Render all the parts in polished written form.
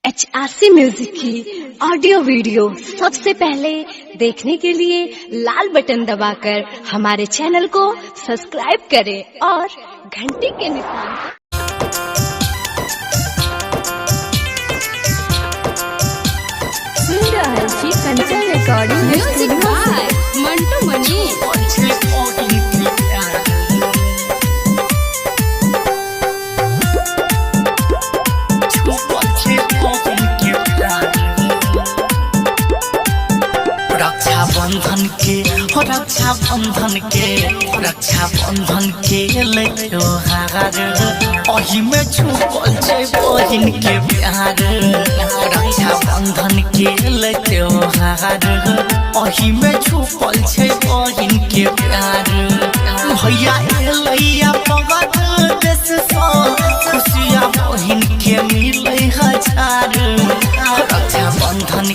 HRC music की audio video सबसे पहले देखने के लिए लाल बटन दबाकर हमारे चैनल को सब्सक्राइब करें और घंटी के निशान सुन रहा है जी Kanchan recording music by Mantu Mani. Raksha Bandhan के ले त्योहार ओही में छुपल छै बहिन के प्यार। रक्षा बंधन के ले त्योहार ओही में छुपल छै बहिन के प्यार। भैया एलैया पगत देश सँ खुशियाँ बहिन के मिले हजार। रक्षा बंधन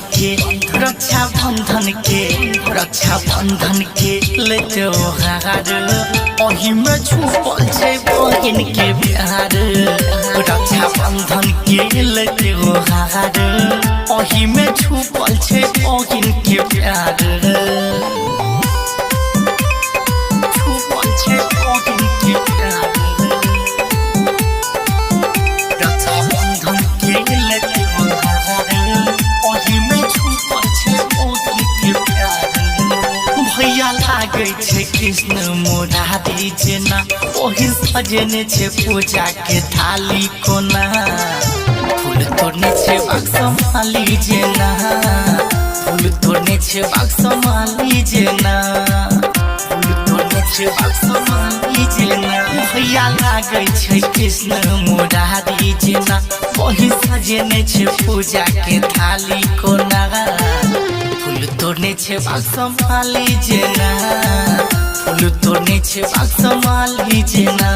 के ले त्योहार ओही में छुपल छै बहिन के प्यार। रक्षा बंधन के ले त्योहार ओही में छुपल छै बहिन के प्यार। छुपल छै बहिन के प्यार। रक्षा बंधन के ले त्योहार ओही में छुपल छै बहिन के प्यार। भैया लागे छै कृष्ण मुरारी जेना ओही सजने छै पूजा के थाली कोना। फूल तोड़ने छै बाक्समाली जेना फूल तोड़ने छै बाक्समाली जेना फूल तोड़ने छै बाक्समाली जेना। भैया लागे छै कृष्ण मुरारी जेना ओही सजने छै पूजा के थाली कोना। फूल तोड़ने छै बाक्समाली जेना फूल तोड़ने छै बाक्समाली जेना।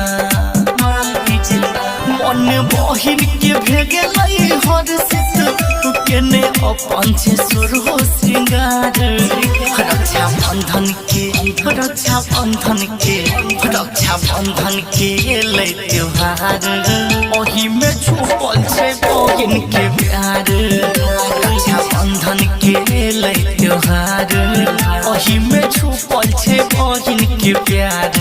मन बहिन के भे गेलै हर्षित केने अपन छै सुरहो श्रृंगार। रक्षा बंधन के ले त्योहार ओही में छुपल छै बहिन के प्यार। रक्षा बंधन के ले त्योहार ओही में छुपल छै बहिन के प्यार।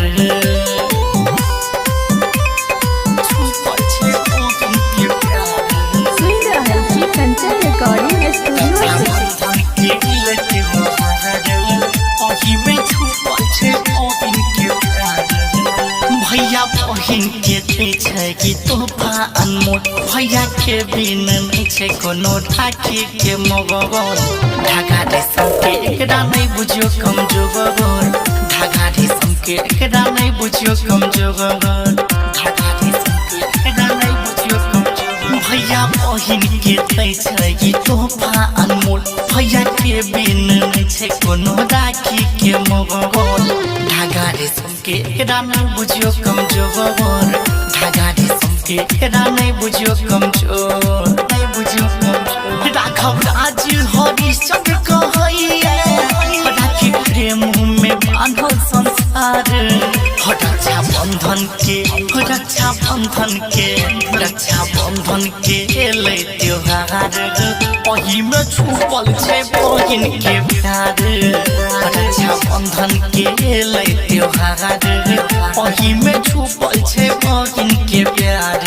छुपल छै बहिन के प्यार। सुन रहा है जी कंचन रिकॉर्डिंग स्टूडियो बंधन के ले त्योहार ओही में छुपल छै बहिन के प्यार। भैया बहिन के दै छै कि तोहफा अनमोल। भैया के बिन नहीं छै कोनो राखी के मोगोर। धागा रेशम के एकरा नहीं बुझियो कमजोर। धागा रेशम के एकरा नहीं बुझियो कमजोर। धागा रेशम के एकरा नहीं बुझियो कमजोर। भैया बहिन के दै छै कि तोहफा अनमोल। भैया के बिन नहीं छै कोनो राखी के मोगोर। धागा रेशम के एकरा नहीं बुझियो कमजोर। धागा रेशम के एकरा नहीं बुझियो कमजोर। नहीं बुझियो कमजोर। राघव राज हरिश्चंद्र कहैया राखी प्रेम में बांधल संसार। रक्षा बंधन के ले त्योहार ओही में छुपल छै बहिन के प्यार। रक्षा बंधन के ले त्योहार ओही में छुपल छै बहिन के प्यार।